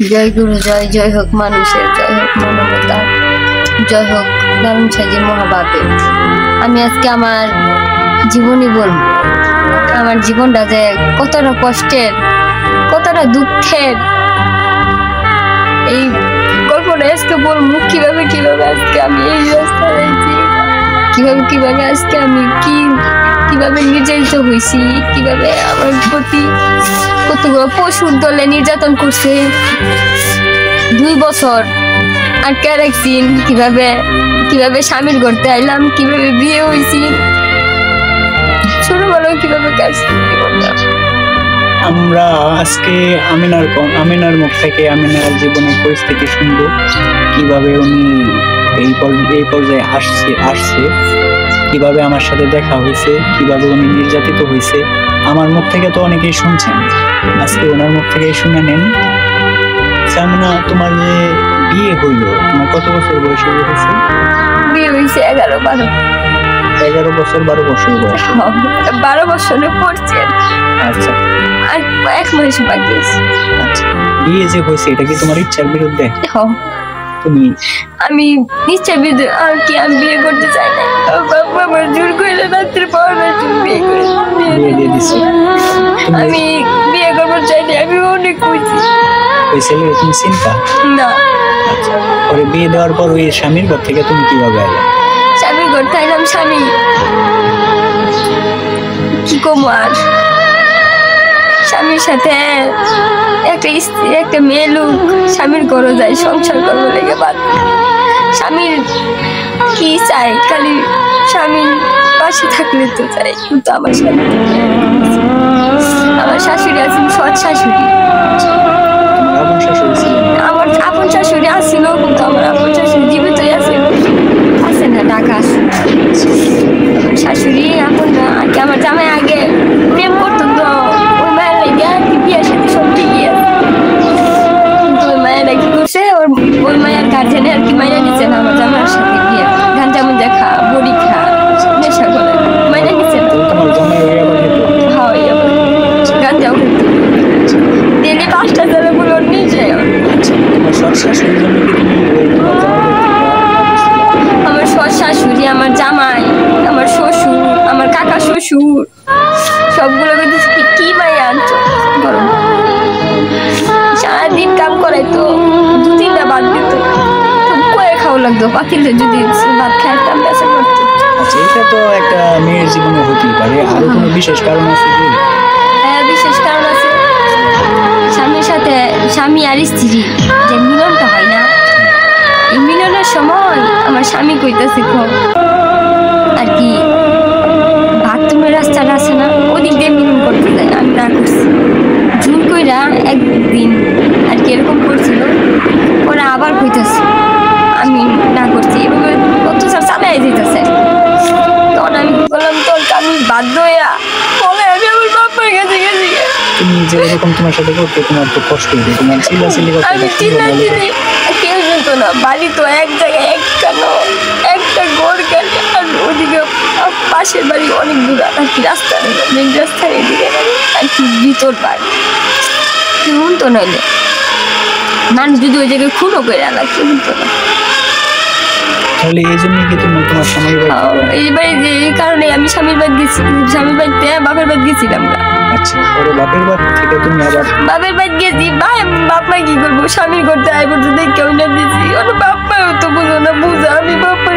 জয় গুরু, জয় জয় হোক মানুষের, জয় হোক মানবতা, জয় হোক দারুণ সাজির মহাভাবে। আমি আজকে আমার জীবনই বলবো, আমার জীবনটা যে কতটা কষ্টের, কতটা দুঃখের, এই গল্পটা আজকে বলবো। কিভাবে কিভাবে আজকে আমি এই রাস্তায় রয়েছি, কিভাবে কিভাবে আজকে আমি কিভাবে নির্যাতিত হয়েছি, কিভাবে আমার প্রতি কতগুলো পশুর দলে নির্যাতন করছে, 2 বছর আটকে রাখছেন, কিভাবে কিভাবে স্বামীর ঘরতে আইলাম, কিভাবে বিয়ে হয়েছি, ছোটবেলায় কিভাবে কাটছে জীবনটা। আমরা আজকে আমিনার মুখ থেকে আমিনার জীবনের পরিস্থিতি শুনবো, কিভাবে উনি এই পর্যায়ে আসছে, কিভাবে আমার সাথে দেখা হয়েছে, কিভাবে উনি নির্যাতিত হয়েছে। আমার মুখ থেকে তো অনেকেই শুনছেন, আজকে ওনার মুখ থেকেই শুনে নেন। আমিনা, তোমার যে বিয়ে হইলো, তোমার কত বছর বয়সে হয়েছে? বিয়ে হয়েছে 11-12 বছর 12 বছর বয়স। 12 বছরে পড়ছে। আচ্ছা, আর 1 মাস বাকি আছে। আচ্ছা, বিয়ে যে হয়েছে এটা কি তোমার ইচ্ছার বিরুদ্ধে? তুমি আমি ইচ্ছা বিরুদ্ধে আর কি, আমি বিয়ে করতে চাই না। বাবা আমার জোর করে রাত্রে পড়ানোর জন্য বিয়ে দিয়ে দিচ্ছে। আমি বিয়ে করবো চাইনি, আমি অনেক খুশি। ওই ছেলে তুমি চিন্তা না। আচ্ছা, পরে বিয়ে দেওয়ার পর ওই স্বামীর ঘর থেকে তুমি কিভাবে আইলা? স্বামীর ঘর থাইলাম, স্বামী কি কম আর স্বামীর সাথে একটা মেয়ে লোক স্বামীর ঘরে যায় সংসার করবো লেগে বাদ। স্বামীর কি চাই, খালি স্বামীর পাশে থাকলে তো চাই, কিন্তু আমার স্বামী, আমার শাশুড়ি আছেন, সৎ শাশুড়ি, আমার আপন শাশুড়ি আসছিল, কিন্তু আমার আপন শাশুড়ি জীবিতই আছে না, টাকা আছে। শাশুড়ি এখন আর কি, আমার জামাই আগে প্রেম করতো তো ওই মায়ের লেগে আর কি বিয়ের সাথে সব ঠিকই আছে, কিন্তু ওই মায়েরা কি করছে, ওই মায়ের গার্জেনে আর কি মাইনা নিচ্ছে না আমার জামাইয়ের সাথে বিয়ে। গাঞ্জা মুঞ্জা খা, বড়ি খা, নেশা করে মাইনা নিচ্ছে না। গাঞ্জাও খেত, ডেলি 5টা ছেলে বলে নিয়ে যায়। আমার সৎ শাশুড়ি, আমার জামাই, আমার শ্বশুর, আমার কাকা শ্বশুর, সবগুলো কি মাইয়া আনতো, সারাদিন কাম করাই তো 2-3টা বাদ দিত, কয়ে খাওয়া লাগতো পাতিলে, যদি ভাত খাইতাম বেঁচে করতো। আচ্ছা, এটা তো একটা মেয়ের জীবনে হতেই পারে, আরো কোনো বিশেষ কারণ আছে কি? হ্যাঁ, বিশেষ কারণ আছে। স্বামীর সাথে স্বামী আর স্ত্রী যে মিলনটা হয় না, এই মিলনের সময় আমার স্বামী কইতাছে আর কি বাথরুমের রাস্তাটা আছে না, ওদিক দিয়ে মিলন করতে যায়, আমি না করছি। জোর কইরা একদিন আর কি এরকম করছিল, ওরা আবার কইতাছে, আমি না করছি, এভাবে অত্যাচার চালাই যেতেছে। তখন আমি কি বললাম, তোর আমি বাধ্য হইয়া বলে আমি আমার বাবার কাছে গেছি। তুমি যে এরকম তোমার সাথে করতে তোমার তো কষ্ট হইবে, তোমার চিল্লাচিল্লি করতে আমি চিল্লাচিল্লি কেউ শুনতো না, বাড়ি তো এক জায়গায়, একটা গড় কাটে, আর ওদিকে পাশের বাড়ি অনেক দূর আর কি, রাস্তা মেন রাস্তার এদিকে আর কি ভিতর বাড়ি, শুনতো নইলে মানুষ যদি ওই জায়গায় খুনও করে আনা, কেউ শুনতো না। তাহলে এই জন্য কি তুমি তোমার স্বামীর বাড়ি? এই কারণে আমি স্বামীর বাড়ি গেছি, স্বামীর বাড়িতে বাপের বাড়ি গেছিলাম না। আচ্ছা, পরে বাপের বাড়ি থেকে তুমি আবার বাপের বাড়ি গেছি, বাপ মা কি করবো, স্বামীর করতে আই করতে দেখে ওই না দিয়েছি, ওর বাপ মাও তো বুঝো না, বুঝা আমি বাপার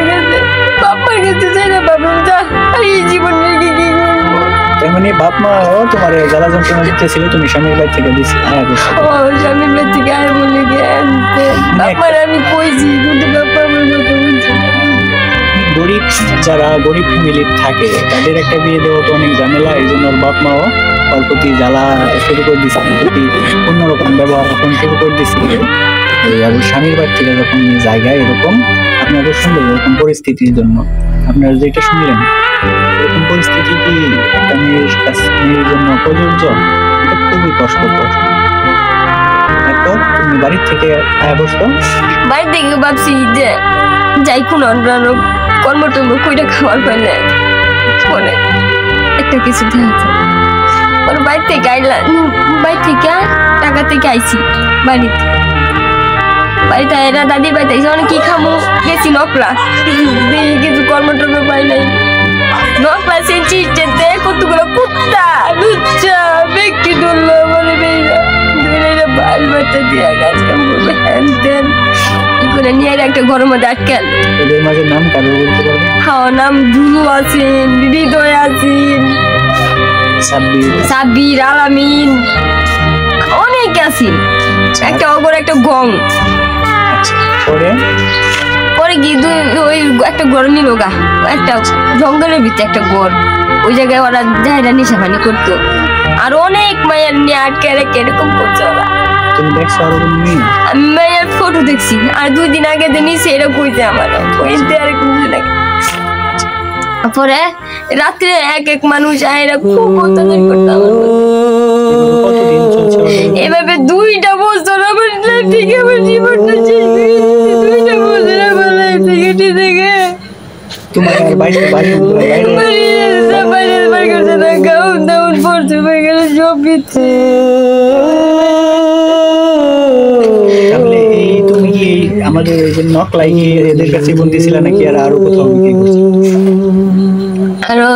কাছে যাই না, বাবা যা এই জীবন নিয়ে কি করবো। তার মানে বাপ মাও তোমার জ্বালা যন্ত্রণা দিতেছিল, তুমি স্বামীর বাড়ি থেকে দিছি? স্বামীর বাড়ি থেকে আয় বলে বাপার আমি কইছি, কিন্তু বাপা আমার কথা বলছে। যারা গরিব ফ্যামিলির থাকে তাদের একটা বিয়ে দেওয়া তো অনেক ঝামেলা, এই জন্য ওর বাপ মাও ওর প্রতি জ্বালা শুরু করে দিচ্ছে, প্রতি অন্যরকম ব্যবহার এখন শুরু করে দিচ্ছিল। আর স্বামীর বাড়ি থেকে যখন জায়গায় এরকম আপনাদের শুনলেন, এরকম পরিস্থিতির জন্য আপনারা যেটা শুনলেন, এরকম পরিস্থিতি কি একটা মেয়ের জন্য প্রযোজ্য? এটা খুবই কষ্টকর। তারপর তুমি বাড়ির থেকে আয়া বসতো, বাড়ি থেকে ভাবছি যে যাই কোন অন্যান্য কর্মটর্ম কইটা খাবার পাইলে মনে একটা কিছু দেখা যায়। বাইর থেকে আইলা, বাইর থেকে টাকা থেকে আইছি বাড়িতে। বাড়িতে এরা দাদি বাড়িতে অনেক কি খামু গেছি নকলা দেখি কিছু কর্মটর্ম পাই নাই নকলা সেছি যেতে কতগুলো কুত্তা লুচ্চা ব্যক্তি ধরলো বলে বেইরা ধরে বাল বাচ্চা দিয়া গাছ কাম করবে হ্যান ত্যান ই করে নিয়ে একটা ঘরের মধ্যে আটকাল। এদের মাঝে নাম কারো বলতে পারবে? হ্যাঁ নাম দুলু আছেন, হৃদয় আছেন, সাব্বির, আলামিন, অনেক আছেন। একটা অগর একটা গং। পরে কি ওই একটা গড় নিল গা, একটা জঙ্গলের ভিতরে একটা গড়, ওই জায়গায় ওরা যাইরা নেশাপানি করতো। আর অনেক মায়ের নিয়ে আটকে রেখে এরকম করছে ওরা। আমি মায়ের ফটো দেখছি, আর 2 দিন আগে যে নিচে এরা কইছে আমার কইতে আর কিছু লাগে। পরে রাত্রে এক মানুষ আয়রা খুব অত্যাচার করতো আমার। এভাবে 2টা বছর আমার লাইফ থেকে আমার জীবনটা শেষ হয়ে গেছে। 2টা বছর আমার লাইফ থেকে থেকে তোমার বাইরে করছে না, গাউন দাউন পড়ছে হয়ে গেল সব দিচ্ছে। তাহলে এই তুমি কি আমাদের ওই যে নকলাই কি এদের কাছে বলতেছিল নাকি আর আরো কোথাও বিক্রি করছে? আরো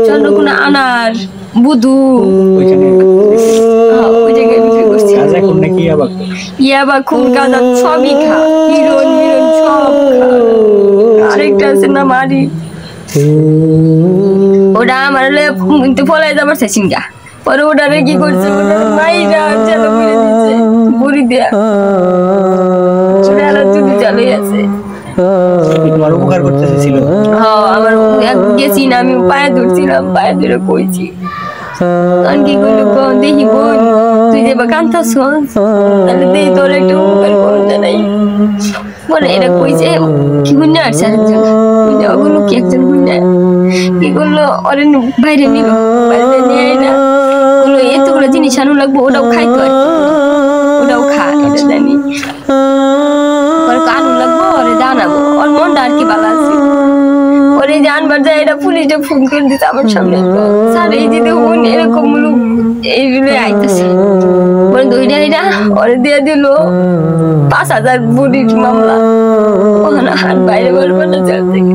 চন্দ্রগুনা আনার বুধু ওই জায়গায় বিক্রি করছে। ইয়াবা খুন গাঁজা সবই খা, হিরোইন সব খা। আরেকটা আছে না মারি, ওটা আমার ফলাই যাবার সিঙ্গা। পরে ওটারে কি করছে মাইরা চালু করে দিচ্ছে বুড়ি দিয়া, চুরি চালু আছে। তোমার উপকার করতে ছিল? হ্যাঁ আমার গেছি না, আমি পায়ে ধরছিলাম, পায়ে ধরে কইছি কি করলো দেখি বোন তুই যে বা কান্তাছ তাহলে দেখি তোর একটু উপকার করতে নাই। বলে এটা কইছে কি গুন্যা আসছে আরেকজন ওগুলো কি একজন গুন্যা কি করলো ওরে বাইরে নিল, বাইরে নিয়ে না বললো এতগুলো জিনিস আনু লাগবো, ওটাও খাইতো আর কি, ওটাও খা এটা জানি আনু লাগবো ওরে জানাবো। ওর মনটা আর কি ভালো আছে। ওরে জানবার যায় এটা পুলিশে ফোন করে দিতে আমার সামনে, স্যার এই যে দেখুন এরকম লোক এইগুলো আইতেছে বলে দইটা এটা ওরে দিয়ে দিল 5,000 বুড়ির মামলা। ওখানে হাত বাইরে বলবো না চাল থেকে।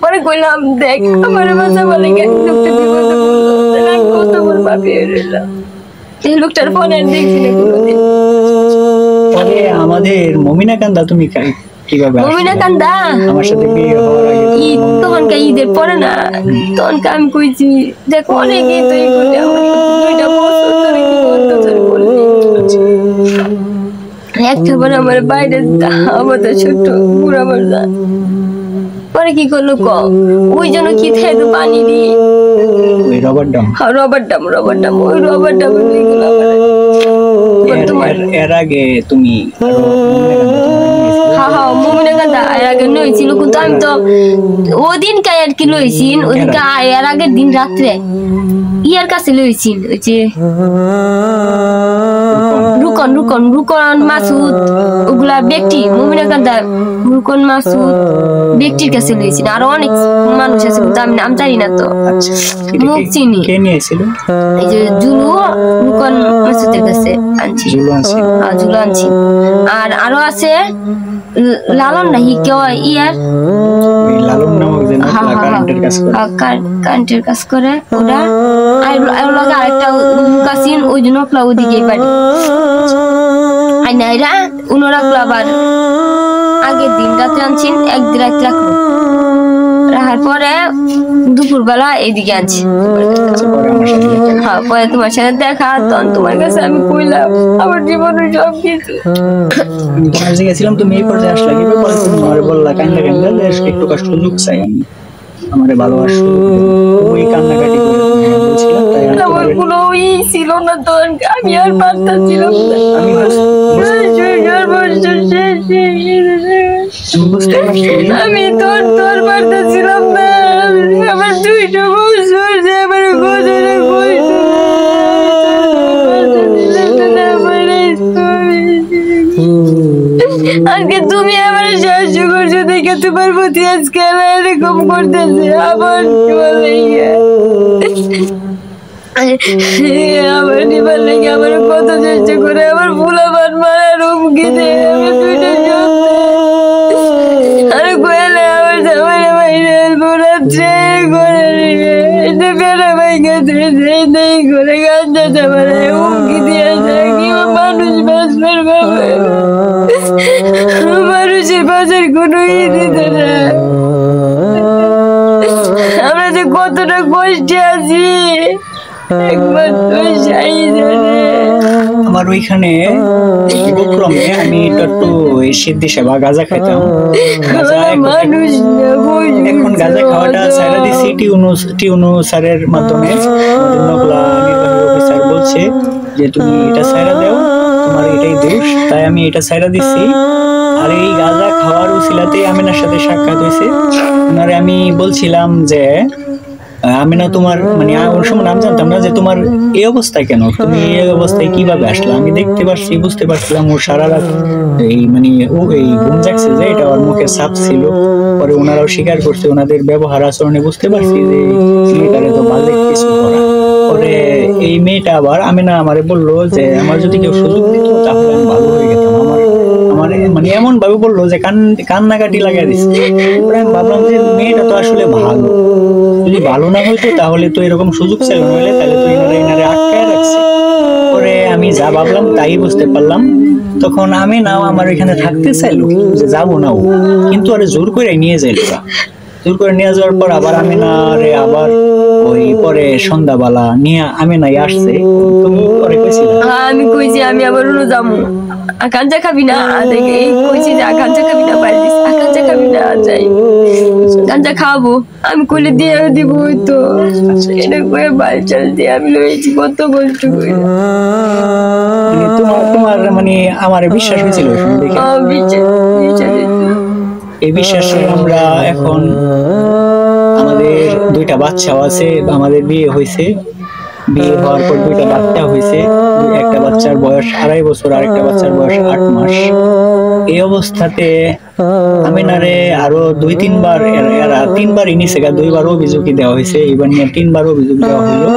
পরে কইলাম দেখ আমার বাচ্চা বলে কেন লোকটা বিপদে বললো, কত বল ভাবিয়ে রইলাম এই লোকটার ফোনে দেখছি না কোনোদিন। পরে আমাদের মমিনা কান্দা তুমি কিভাবে মমিনা কান্দা আমার সাথে বিয়ে হওয়ার আগে ঈদ তখনকার ঈদের পরে না, তখনকার আমি কইছি দেখো অনেক ঈদ তৈরি করলে আমার 2টা বছর ধরে কি অত্যাচার করলে। একটা পরে আমার বাইরে আমাদের ছোট্ট বুড়া বাজা পরে কি করলো ক ওই জন্য কি থাকতো পানি দিয়ে রবার ডাম ওই রবার ডাম এর আগে তুমি হ্যাঁ মমিনা কান্দা এর আগে লইছিল, কিন্তু আমি তো ওদিন কে আর কি লইছিন ওদিনকে এর আগের দিন রাত্রে ইয়ার কাছে লইছিন ওই যে রুকন মাসুদ ওগুলা ব্যক্তি মমিনা কান্দা রুকন মাসুদ ব্যক্তির কাছে লইছিন। আরো অনেক মানুষ আছে কিন্তু আমি নাম জানি না তো মুখ চিনি। এই যে জুলু রুকন মাসুদের কাছে আনছি, জুলু আনছি। আর আরো আছে লালন নাহি কেউ ইয়ার কারেন্টের কাজ করে ওরা আরেকটা কাসিন ওই জন্য ওদিকে বাড়ি আইনাইরা উনোরা আবার আগের দিন রাত্রে আনছেন, একদিন রাত রাখলো রাখার পরে দুপুর বেলা এইদিকে আনছি। হ্যাঁ পরে তোমার সাথে দেখা, তখন তোমার কাছে আমি কইলাম আমার জীবনের সব কিছু। তোমার কাছে গেছিলাম, তুমি এই পর্যায়ে আসলা কি পরে তুমি আমারে বললা কান্না একটু কষ্ট সুযোগ চাই আমি আমারে ভালোবাসো, ওই কান্নাকাটি করে বলছিলাম তাই আমার কোনো ই ছিল না তখন, আমি আর পারতাছিলাম না। আমি তোর পারতেছিলাম না, আমার 2টা বছর যে আমার বছরের বয়স আজকে তুমি আমার সাহায্য করছো দেখে তোমার প্রতি আজকে এরকম করতেছে। আবার আমার নিবার লেগে আমার কত চেষ্টা করে আমার কোনোই দিত না। আমরা যে কতটা কষ্টে আছি একমাত্র সেই জানে। আমার ওইখানে উপক্রমে আমি একটু সিদ্ধি সেবা গাঁজা খেতাম। গাঁজা মানুষ এখন গাঁজা খাওয়াটা ছাড়া দিচ্ছি টিউনু স্যারের মাধ্যমে। আমাদের নকলা নির্বাহী অফিসার বলছে যে তুমি এটা ছাড়া দাও, তোমার এটাই দোষ, তাই আমি এটা ছাড়া দিচ্ছি। আর এই গাঁজা খাওয়ার উসিলাতে আমিনার সাথে সাক্ষাৎ হয়েছে। ওনারে আমি বলছিলাম যে আমিনা তোমার মানে ওই সময় নাম জানতাম না, যে তোমার এই অবস্থায় কেন, তুমি এই অবস্থায় কিভাবে আসলে? আমি দেখতে পারছি, বুঝতে পারছিলাম ও সারা রাত এই মানে ও এই ঘুম জাগছে, যে এটা ওর মুখে ছাপ ছিল। পরে ওনারাও স্বীকার করছে, ওনাদের ব্যবহার আচরণে বুঝতে পারছি যে মেয়েটারে তো বাজে কিছু করা। পরে এই মেয়েটা আবার আমিনা আমারে বললো যে আমার যদি কেউ সুযোগ দিত তাহলে আমি ভালো হয়ে যেতাম। আমার মানে এমন ভাবে বললো যে কান্নাকাটি লাগাই দিচ্ছে। পরে আমি ভাবলাম যে মেয়েটা তো আসলে ভালো, যদি ভালো না হইতো তাহলে তো এরকম সুযোগ ছিল, নইলে তাহলে তো এনারে আটকায় রাখছে। পরে আমি যা ভাবলাম তাই বুঝতে পারলাম। তখন আমি নাও আমার এখানে থাকতে চাইলো, যে যাবো না, কিন্তু আরে জোর করে নিয়ে যাইলো। জোর করে নিয়ে যাওয়ার পর আবার আমি না রে আবার ওই পরে সন্ধ্যাবেলা নিয়ে আমি নাই আসছে। তুমি পরে কইছিলে আমি কইছি আমি আবার উনো যাবো, আকাঞ্জা খাবি না? এই কইছি যে আকাঞ্জা খাবি না, বাইরে আকাঞ্জা খাবি না, যাই গাঞ্জা খাবো। আমি কইলে দিয়ে দিব তো এটা করে বাল চাল দিয়ে আমি লইছি, কত কষ্ট করে। তোমার মানে আমার বিশ্বাস হয়েছিল দেখে। এই বিশ্বাসে আমরা এখন আমাদের দুইটা বাচ্চাও আছে, আমাদের বিয়ে হয়েছে। বিয়ে হওয়ার পর দুইটা বাচ্চা হয়েছে, একটা বাচ্চার বয়স 2.5 বছর আর একটা বাচ্চার বয়স 8 মাস। এই অবস্থাতে আমিনারে আরো 2-3 বার এরা 3বারই নিচে, 2বার অভিযোগই দেওয়া হয়েছে, এবার নিয়ে 3বার অভিযোগ দেওয়া হলো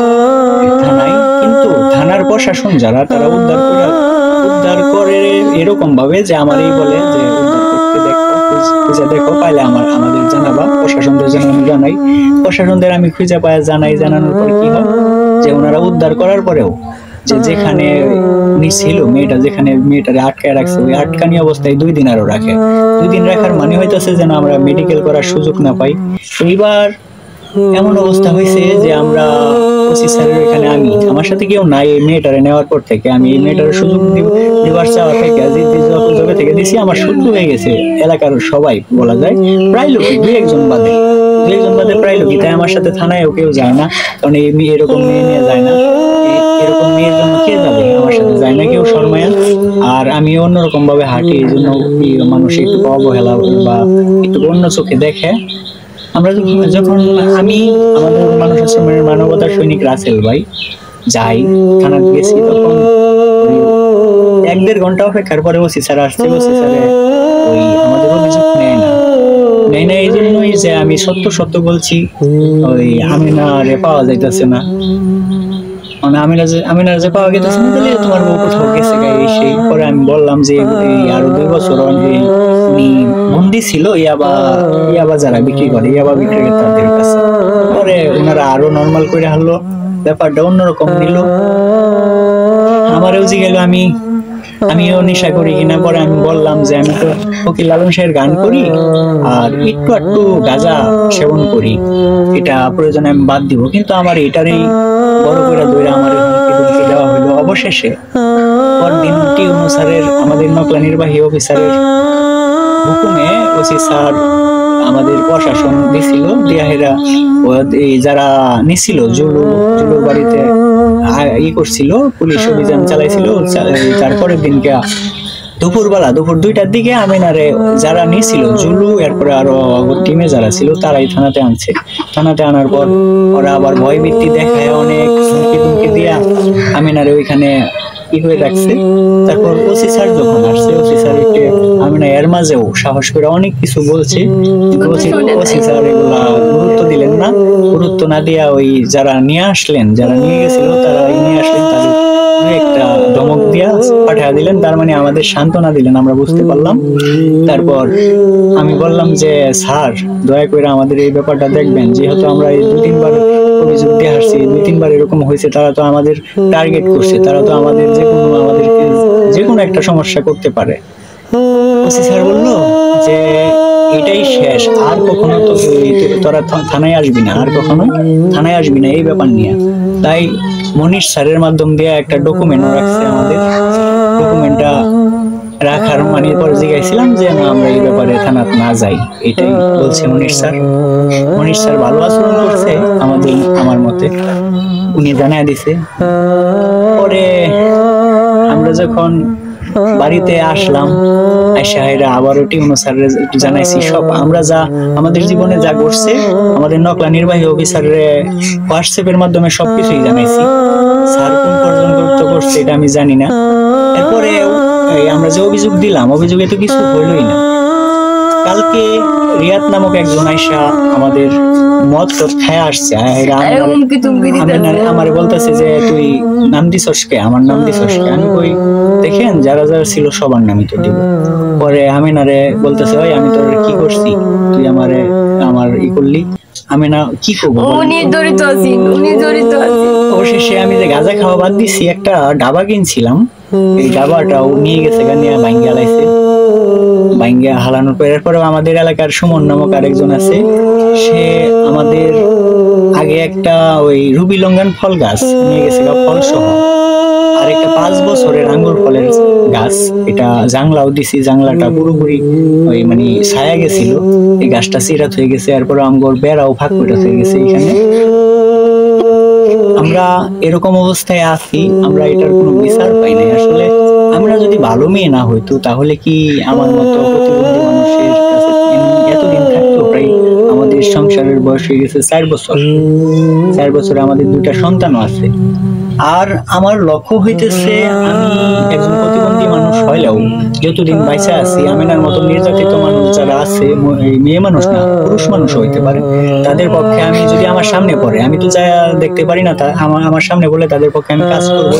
থানায়। কিন্তু থানার প্রশাসন যারা, তারা উদ্ধার করে এরকম ভাবে যে আমারই বলে যে খুঁজে দেখো, পাইলে আমাদের জানাবা, প্রশাসনদের জন্য আমি জানাই। প্রশাসনদের আমি খুঁজে পাই জানাই, জানানোর পর কি হয় যে ওনারা উদ্ধার করার পরেও যে যেখানে ছিল মেয়েটা, যেখানে মেয়েটারে আটকায় রাখছে, ওই আটকানি অবস্থায় 2 দিন আরো রাখে। 2 দিন রাখার মানে হইতেছে যেন আমরা মেডিকেল করার সুযোগ না পাই। এইবার এমন অবস্থা হয়েছে যে আমরা ওসি স্যারের এখানে, আমার সাথে কেউ নাই এই মেয়েটারে নেওয়ার পর থেকে, আমি এই মেয়েটার সুযোগ দিবার চাওয়া থেকে জবে থেকে দিছি, আমার শত্রু হয়ে গেছে এলাকার সবাই বলা যায়, প্রায় লোক 2-1 বাদে প্রায় লোকই। তাই আমার সাথে থানায়ও কেউ যায় না, কারণ এই মেয়ে এরকম মেয়ে নিয়ে যায় না। এরকম মেয়ের জন্য কে যাবে? আমার সাথে যায় না কেউ, শর্মায়া। আর আমি অন্যরকম ভাবে হাঁটি, এই জন্য মানুষ একটু অবহেলা বা একটু অন্য চোখে দেখে। আমরা যখন আমি আমাদের মানুষ আশ্রমের মানবতার সৈনিক রাসেল ভাই যাই থানা গেছি, তখন 1-1.5 ঘন্টা অপেক্ষার পরে ওসি স্যার আসছে। ওসি স্যারে ওই আমাদের অভিযোগ নেয় না। এই জন্যই যে আমি সত্য বলছি, ওই আমিনারে পাওয়া যাইতেছে না। মানে আমিনার যে পাওয়া গেছে না, তাহলে তোমার বউ কোথাও গেছে গাই সেই। পরে আমি বললাম যে আরো 2 বছর উনি বন্দি ছিল ইয়াবা যারা বিক্রি করে, ইয়াবা বিক্রেতাদের কাছে। পরে ওনারা আরো নর্মাল করে হারলো, ব্যাপারটা অন্যরকম নিল। আমারও জি গেল আমিও নেশা করি কিনা। পরে আমি বললাম যে আমি তো ফকির লালন শাহের গান করি আর একটু গাঁজা সেবন করি, এটা প্রয়োজনে আমি বাদ দিব, কিন্তু আমার এটারই বড় করে ধরে আমার দেওয়া হলো। অবশেষে পরদিন টিউনু স্যারের, আমাদের নকলা নির্বাহী অফিসারের হুকুমে ওসি স্যার আমাদের প্রশাসন দিছিল, দিয়াহেরা যারা নিছিল জুলুর বাড়িতে করছিল, পুলিশ অভিযান চালাইছিল। তারপরের দিনকে দুপুর 2টার দিকে আমিনারে যারা নিয়েছিল জুলু, এরপরে আরো টিমে যারা ছিল তারাই থানাতে আনছে। থানাতে আনার পর ওরা আবার ভয় ভীতি দেখায়, অনেক হুমকি দিয়া আমিনারে ওইখানে কি করে রাখছে। তারপর ওসি স্যার যখন আসছে, ওসি স্যার আমিনা এর মাঝেও সাহস করে অনেক কিছু বলছে, ওসি স্যার এগুলা গুরুত্ব দিলেন না। গুরুত্ব না দিয়া ওই যারা নিয়ে গেছিল তারা নিয়ে আসলেন, তাদের একটা ধমক দিয়া পাঠিয়ে দিলেন, তার মানে আমাদের সান্ত্বনা দিলেন, আমরা বুঝতে পারলাম। তারপর আমি বললাম যে স্যার দয়া করে আমাদের এই ব্যাপারটা দেখবেন, যেহেতু আমরা এই 2-3 বার অভিযোগ দিয়ে আসছি, 2-3 বার এরকম হয়েছে, তারা তো আমাদের টার্গেট করছে, তারা তো আমাদেরকে যে কোনো একটা সমস্যা করতে পারে। ওসি স্যার বললো যে এটাই শেষ, আর কখনো তো তোরা থানায় আসবি না, আর কখনো থানায় আসবি না এই ব্যাপার নিয়ে। তাই মনীষ স্যারের মাধ্যম দিয়ে একটা ডকুমেন্টও রাখছে আমাদের। ডকুমেন্টটা রাখার মানে পরে জিজ্ঞাসিলাম যে না আমরা এই ব্যাপারে থানা না যাই, এটাই বলছে মনীষ স্যার। মনীষ স্যার ভালো আচরণ করছে আমার মতে, উনি জানাই দিছে। পরে আমরা যখন বাড়িতে আসলাম, আয়শাহেরা আবারও টিউনো স্যারের জানাইছি সব আমরা যা আমাদের জীবনে যা ঘটছে, আমাদের নকলা নির্বাহী অফিসারের হোয়াটসঅ্যাপের মাধ্যমে সবকিছুই জানাইছি। স্যার কোন পর্যন্ত করছে এটা আমি জানি না। এরপরে আমরা যে অভিযোগ দিলাম, অভিযোগে তো কিছু হইলই না। কালকে রিয়াদ নামক একজন আয়শা আমাদের মদ খায় আসছে, আমার বলতেছে যে তুই নাম দিছস কে, আমার নাম দিছস কে? আমি কই দেখেন যারা যারা ছিল সবার নামই তো দিব। পরে আমিনারে বলতেছে ওই আমি তোর কি করছি, তুই আমার ই করলি। আমি না কি করবো, অবশেষে আমি যে গাঁজা খাওয়া বাদ দিছি, একটা ডাবা কিনছিলাম, এই ডাবাটাও নিয়ে গেছে, নিয়ে ভাঙ্গিয়া লাইছে। ভাঙ্গিয়া হালানোর পর এরপরে আমাদের এলাকার সুমন নামক আরেকজন আছে, সে আমাদের আগে একটা ওই রুবি লঙ্গান ফল গাছ নিয়ে গেছে, ফল সহ আর একটা 5 বছরের আঙ্গুর ফলের গাছ, এটা জাংলাও দিছি, জাংলাটা পুরোপুরি ওই মানে ছায়া গেছিল, এই গাছটা চিরাত হয়ে গেছে। এরপরে আঙ্গুর বেড়াও ফাঁক করে হয়ে গেছে। এখানে আমরা এরকম অবস্থায় আছি, আমরা এটার কোনো বিচার পাই নাই। আসলে আমরা যদি ভালো মেয়ে না হইতো তাহলে কি আমার মতো প্রতিবন্ধী মানুষের কাছে এতদিন থাকতো? প্রায় আমাদের সংসারের বয়স হয়ে গেছে 4 বছর। 4 বছরে আমাদের 2টা সন্তানও আছে। আর আমার লক্ষ্য হইতেছে আমি একজন প্রতিবন্ধী মানুষ হইলেও যতদিন বাইচা আছি, আমিনার মতো নির্যাতিত মানুষ যারা আছে, মেয়ে মানুষ না পুরুষ মানুষ হইতে পারে, তাদের পক্ষে আমি যদি আমার সামনে পড়ে, আমি তো যা দেখতে পারি না, আমার সামনে বলে তাদের পক্ষে আমি কাজ করবো।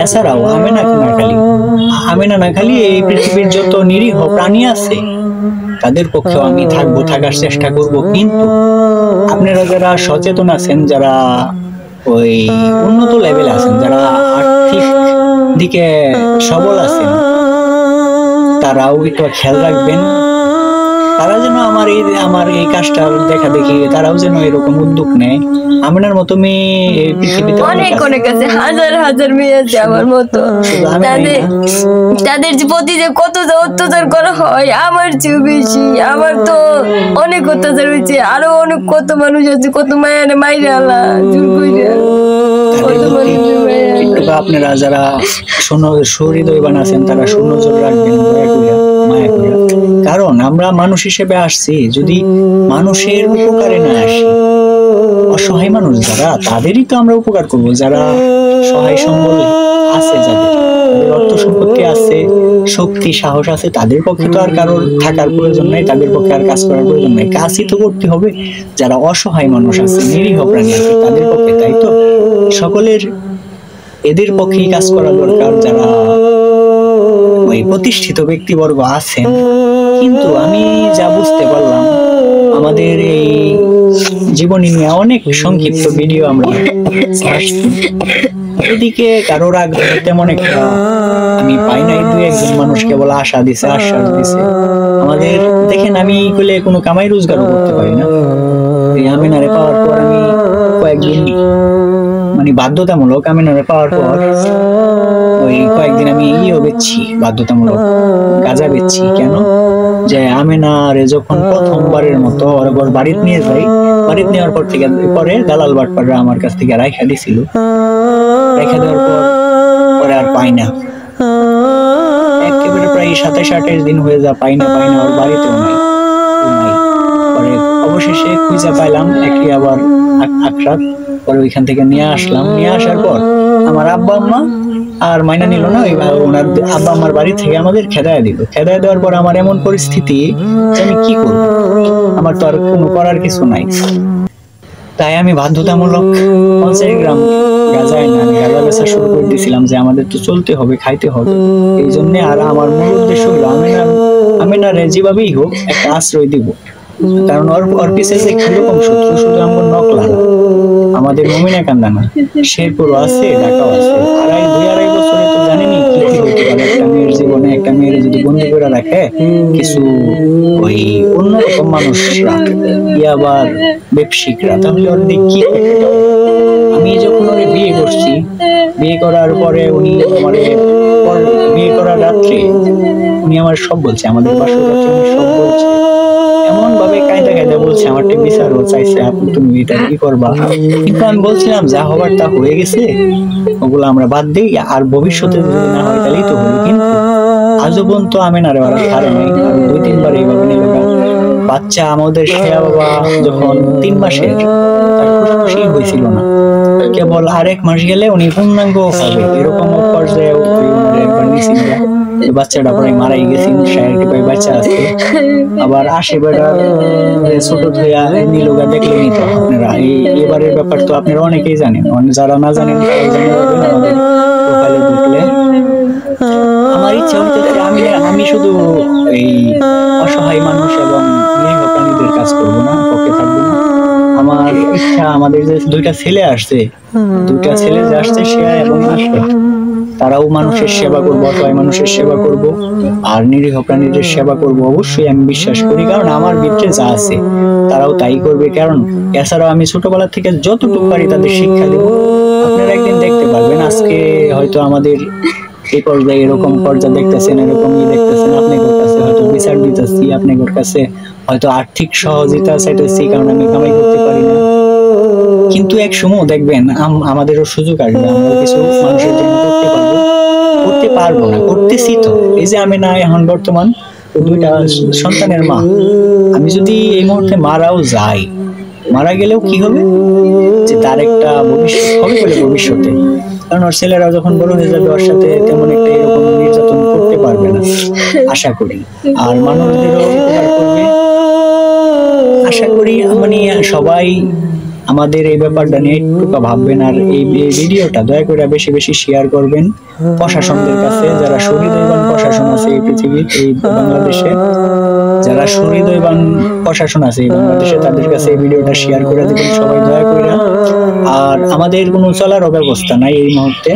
এছাড়াও আমিনা না খালি এই পৃথিবীর যত নিরীহ প্রাণী আছে তাদের পক্ষেও আমি থাকার চেষ্টা করব। কিন্তু আপনারা যারা সচেতন আছেন, যারা ওই উন্নত লেভেলে আছেন, যারা আর্থিক দিকে সবল আছেন, তারাও একটু খেয়াল রাখবেন। তারা যেন আমার এই কাজটা দেখা দেখি তারাও যেন এরকম উদ্যোগ নেয়। আমিনার মতো মেয়ে পৃথিবীতে অনেক আছে, হাজার মেয়ে আছে আমার মতো। তাদের প্রতি যে কত অত্যাচার করা হয় আমার চেয়ে বেশি। আমার তো অনেক অত্যাচার হয়েছে, আরো অনেক কত মানুষ আছে, কত মায়ের মাইরে আলা জোর কইরা। আপনারা যারা সুহৃদয়বান আছেন তারা সুনজর রাখবেন মায়া কইরা। কারণ আমরা মানুষ হিসেবে আসছি, যদি মানুষের উপকারে না আসি, অসহায় মানুষ যারা, তাদেরই তো আমরা উপকার করব। যারা সহায় সম্বল আছে, যাদের অর্থ সম্পত্তি আছে, শক্তি সাহস আছে, তাদের পক্ষে তো আর কারোর থাকার প্রয়োজন নাই, তাদের পক্ষে আর কাজ করার প্রয়োজন নাই, কাজই তো করতে হবে। যারা অসহায় মানুষ আছে, নিরীহ প্রাণী আছে, তাদের পক্ষে, তাই তো সকলের এদের পক্ষেই কাজ করা দরকার, যারা ওই প্রতিষ্ঠিত ব্যক্তিবর্গ আছেন। কিন্তু আমি যা বুঝতে পারলাম, আমাদের এই জীবনী নিয়ে অনেক সংক্ষিপ্ত ভিডিও আমরা এদিকে কারোর আগ্রহ তেমন একটা আমি পাই নাই। 2-1 জন মানুষ কেবল আশ্বাস দিছে। আমাদের দেখেন, আমি কইলে কোনো কামাই রোজগারও করতে পারি না। এই আমিনারে পাওয়ার পর আমি কয়েকদিন মানে বাধ্যতামূলক, আমিনারে পাওয়ার পর ওই কয়েকদিন আমি বেচছি, বাধ্যতামূলক গাঁজা বেচছি। কেন? যে আমিনারে যখন প্রথমবারের মতো ওর বাড়িতে নিয়ে যাই, বাড়িতে নেওয়ার পর থেকে পরে দালাল বাটপাড়া আমার কাছ থেকে রাইখা দিছিল। রাইখা দেওয়ার পরে আর পাই না, একেবারে প্রায় 27-28 দিন হয়ে যা পাই না, ওর বাড়িতেও নাই। পরে অবশেষে খুঁজে পাইলাম একই আবার আখরাত। পরে ওইখান থেকে নিয়ে আসলাম। নিয়ে আসার পর আমার আব্বা আম্মা আর মাইনা নিল না, ওনার আব্বা আমার বাড়ি থেকে আমাদের খেদায় দিল। খেদায় দেওয়ার পর আমার এমন পরিস্থিতি যে আমি কি করবো, আমার তো আর কোনো করার কিছু নাই। তাই আমি বাধ্যতামূলক 50 গ্রাম গাঁজা বেচা শুরু করে দিয়েছিলাম, যে আমাদের তো চলতে হবে, খাইতে হবে। এই জন্য আর আমার মূল উদ্দেশ্য হলো আমিনারে যেভাবেই হোক একটা আশ্রয় দিব। কারণ ওর পিছে যে কিরকম শত্রু, শুধু আমার নকলা না, আমাদের মমিনা কান্দা না, শেরপুরও আছে, ঢাকাও আছে। 2-2.5 বছরে তো জানেনি কি হইতে পারে একটা মেয়ের জীবনে। একটা মেয়ের যদি বন্দি করে রাখে, কিছু ওই অন্যরকম মানুষরা, আবার ব্যবসায়িকরা, তাহলে ওর দিক কি করতে হবে? আমি যখন ওরে বিয়ে করছি, বিয়ে করার পরে উনি আমার বিয়ে করার রাত্রে উনি আমার সব বলছে, আমাদের বাসর রাত্রে উনি সব বলছে, এমন ভাবে কায়দা কায়দা বলছে, আমার বিচারও চাইছে, আপনি তুমি এটা কি করবা। কিন্তু আমি বলছিলাম যা হবার তা হয়ে গেছে, ওগুলো আমরা বাদ দিই, আর ভবিষ্যতে যদি না হয় তাহলেই তো হলো। কিন্তু আজও পর্যন্ত আমেনারে ওরা ছাড়ে নাই, আর 2-3 বার এইভাবে নিল। বাচ্চা আমাদের শেয়া বাবা যখন 3 মাসের, তার খুশি হয়েছিল না, কেবল আর 1 মাস গেলে উনি পূর্ণাঙ্গ হবে এরকম পর্যায়ে একবার নিয়েছিল। বাচ্চাটা প্রায় মারাই গেছে, 60 পাই বাচ্চা আছে, আবার 80 বেটা ছোট ধইয়া নিলোগা দেখলেনি তো আপনারা। এবারের ব্যাপার তো আপনারা অনেকেই জানেন, যারা না জানেন তারা জেনে যাবেন আমাদের প্রোফাইলে ঢুকলে। আমার ইচ্ছা হইতেছে আমি শুধু এই অসহায় মানুষ এবং নিরীহ প্রাণীদের কাজ করবো না, পক্ষে থাকবো না। আমার ইচ্ছা আমাদের যে 2টা ছেলে আসছে, 2টা ছেলে যে আসছে সে এবং আসবে, তারাও মানুষের সেবা করবো, অসহায় মানুষের সেবা করব, আর নিরীহ প্রাণীদের সেবা করব। অবশ্যই আমি বিশ্বাস করি, কারণ আমার ভিতরে যা আছে তারাও তাই করবে। কারণ এছাড়াও আমি ছোটবেলা থেকে যতটুকু পারি তাদের শিক্ষা দেবো। আপনারা একদিন দেখতে পারবেন, আজকে হয়তো আমাদের এই পর্যায়ে এরকম পর্যায়ে দেখতেছেন, এরকমই দেখতেছেন, আপনাদের কাছে হয়তো বিচার দিতেছি, আপনাদের কাছে হয়তো আর্থিক সহযোগিতা চাইতেছি, কারণ আমি কামাই করতে পারি না। কিন্তু এক সময় দেখবেন আমাদেরও সুযোগ আসবে, আমরা কিছু মানুষের জন্য করতে পারবো না, করতেছি তো। এই যে আমি না এখন বর্তমান 2টা সন্তানের মা, আমি যদি এই মুহূর্তে মারাও যাই, মারা গেলেও কি হবে, যে তার একটা ভবিষ্যৎ হবে বলে ভবিষ্যতে, কারণ ওর ছেলেরা যখন বড় হয়ে যাবে ওর সাথে তেমন একটা এরকম নির্যাতন করতে পারবে না আশা করি, আর মানুষদেরও উপকার করবে আশা করি। মানে সবাই আমাদের এই ব্যাপারটা নিয়ে একটু ভাববেন, আর এই ভিডিওটা দয়া করে বেশি বেশি শেয়ার করবেন প্রশাসনদের কাছে, যারা সহৃদয়বান প্রশাসন আছে এই পৃথিবীর, এই বাংলাদেশে যারা সহৃদয়বান প্রশাসন আছে এই বাংলাদেশে, তাদের কাছে এই ভিডিওটা শেয়ার করে দেবেন সবাই দয়া করে। আর আমাদের কোনো চলার ব্যবস্থা নাই এই মুহূর্তে,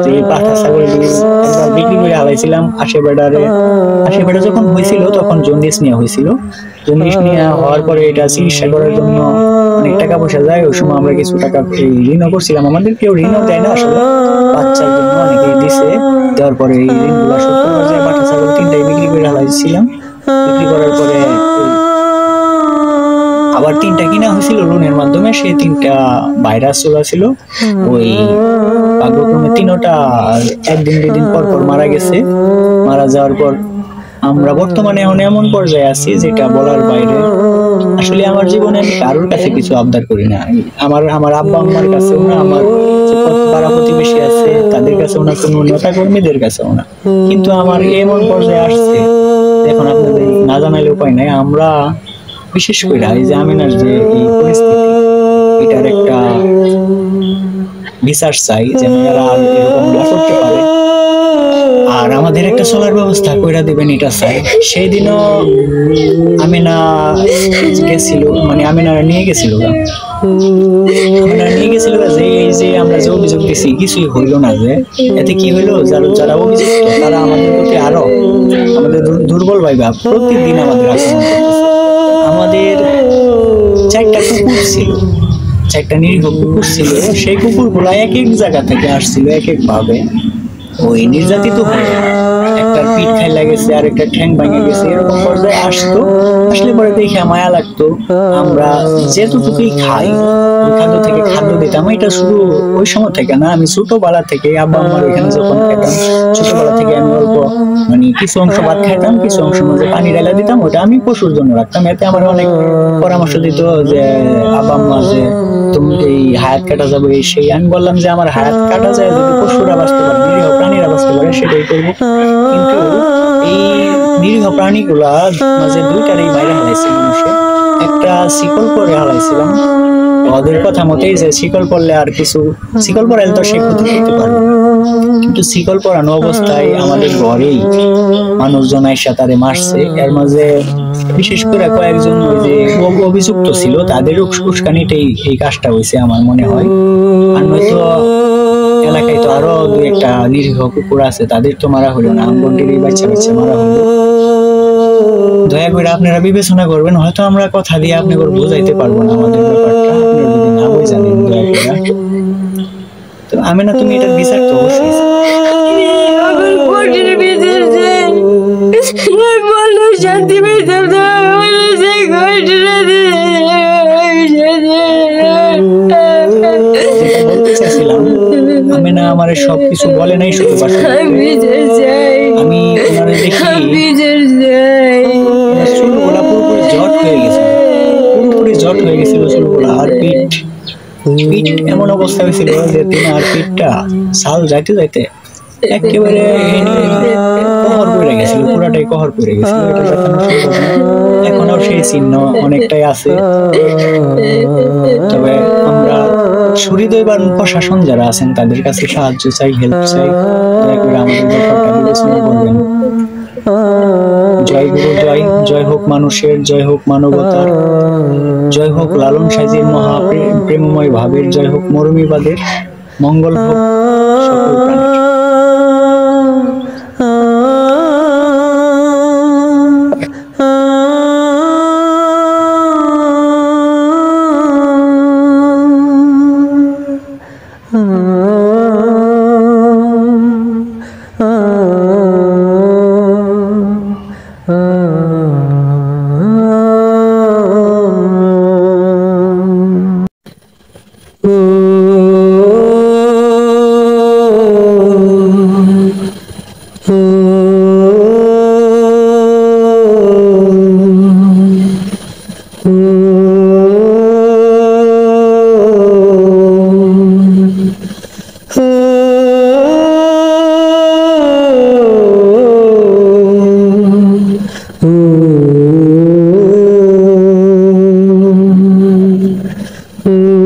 যে পাঠা ছাগল একবার বিক্রি করে হালাইছিলাম। আশেপাটা যখন হয়েছিল তখন জন্ডিস নিয়ে হয়েছিল, জন্ডিস নিয়ে হওয়ার পরে এটা চিকিৎসা করার জন্য অনেক টাকা পয়সা যায়। ওই সময় আমরা কিছু টাকা ঋণও করছিলাম, আমাদের কেউ ঋণও দেয় না আসলে, বাচ্চার জন্য অনেকেই দিছে, দেওয়ার পরে এই ঋণগুলো শোধ করার যায়। পাঠা ছাগল 3টাই বিক্রি করে হালাইছিলাম, বিক্রি করার পরে আবার 3টা কিনা হয়েছিল লোনের মাধ্যমে, সেই 3টা ভাইরাস চলা ছিল। ওই ভাগ্যক্রমে 3টা 1-2 দিন পর মারা গেছে। মারা যাওয়ার পর আমরা বর্তমানে এখন এমন পর্যায়ে আছি যেটা বলার বাইরে। আসলে আমার জীবনে আমি কারোর কাছে কিছু আবদার করি না, আমার আব্বা আম্মার কাছেও না, আমার পাড়া প্রতিবেশী আছে তাদের কাছেও না, কোনো নেতা কর্মীদের কাছেও না। কিন্তু আমার এমন পর্যায়ে আসছে এখন আপনাদের না জানাইলে উপায় নাই। আমরা বিশেষ করে এই যে আমিনার যে এই পরিস্থিতি, এটার একটা বিচার চাই, যেন এরা এরকম না করতে পারে, আর আমাদের একটা চলার ব্যবস্থা করে দিবেন এটা চাই। সেই দিনও আমিনা গেছিল, মানে আমিনারা নিয়ে গেছিল যে এই যে আমরা যে অভিযোগ দিছি কিছুই হইলো না, যে এতে কি হইলো, যারা অভিযুক্ত তারা আমাদের প্রতি আরো আমাদের দুর্বল ভাইবা প্রতিদিন আমাদের আক্রমণ করতেছে। আমাদের 4টা কুকুর ছিল, 4টা নিরীহ কুকুর ছিল, সেই কুকুরগুলা এক এক জায়গা থেকে আসছিল এক এক ভাবে, ওই নির্যাতিত হয়ে একটা পিঠ খাই লাগেছে, আর একটা ঠ্যাং ভাঙে গেছে, এরকম পর্যায়ে আসলে পরে দেখে মায়া লাগতো। আমরা যেটুকুই খাই ওই খাদ্য থেকে খাদ্য দিতাম। এটা শুধু ওই সময় থেকে না, আমি ছোটবেলা থেকে আব্বা আম্মার ওইখানে যখন খেতাম, ছোটবেলা থেকে আমি অল্প মানে কিছু অংশ ভাত খাইতাম, কিছু অংশ মাঝে পানি ঢালা দিতাম, ওটা আমি পশুর জন্য রাখতাম। এতে আমার অনেক পরামর্শ দিত যে আব্বা আম্মা যে তুমি এই হায়াত কাটা যাবে এই সেই। আমি বললাম যে আমার হায়াত কাটা যায় যদি পশুরা বাঁচতে পারে, নিরীহ প্রাণীরা বাঁচতে পারে, সেটাই করবো। কিন্তু এই নিরীহ প্রাণীগুলা মাঝে 2টারই বাইরে হালাইছে মানুষে, একটা শিকল পরে হালাইছিলাম ওদের কথা মতেই, যে শিকল পরলে আর কিছু শিকল পরালে তো সে ক্ষতি করতে পারবে, কিন্তু শিকল পরানো অবস্থায় আমাদের ঘরেই মানুষজন আইসা তারে মারছে। এর মাঝে বিশেষ করে কয়েকজন ওই যে অভিযুক্ত ছিল তাদের উস্কানিতেই এই কাজটা হয়েছে আমার মনে হয়। আর নয়তো এলাকায় তো আরো 2-1টা নিরীহ কুকুর আছে, তাদের তো মারা হলো না, আমগন্ডির বাচ্চা মারা হলো। দয়া করে আপনারা বিবেচনা করবেন, হয়তো আমরা কথা দিয়ে আপনাকে বোঝাইতে পারবো না আমাদের ব্যাপারটা, আপনারা যদি না বোঝানেন দয়া করে। তো আমেনা তুমি এটার বিচার তো অবশ্যই আমার কোটির ভিতর যে বললো শান্তি পেতাম না, সে ঘটনা বলতে চাইছিলাম। আমেনা আমার সবকিছু বলে নাই, শুধু আমি ওনারে দেখি চুলগুলা পুরোপুরি জট হয়ে গেছিল, পুরোপুরি জট হয়ে গেছিল চুলগুলা। আর পিঠ পিঠ এমন অবস্থা হয়েছিল যে আর পিঠটা সাল যাইতে যাইতে একেবারে কহর পড়ে গেছিল, পুরাটাই কহর পড়ে গেছিল। এটা এখনো সেই চিহ্ন অনেকটাই আছে। তবে আমরা সুহৃদয়বান প্রশাসন যারা আছেন তাদের কাছে সাহায্য চাই, হেল্প চাই, দয়া করে আমাদের ব্যাপারটা বিবেচনা করবেন। জয় গুরু জয়, জয় হোক মানুষের, জয় হোক মানবতার, জয় হোক লালন সাইজির মহাপ্রেমময় ভাবের, জয় হোক মরমীবাদের, মঙ্গল হোক সকল প্রাণীর। Oh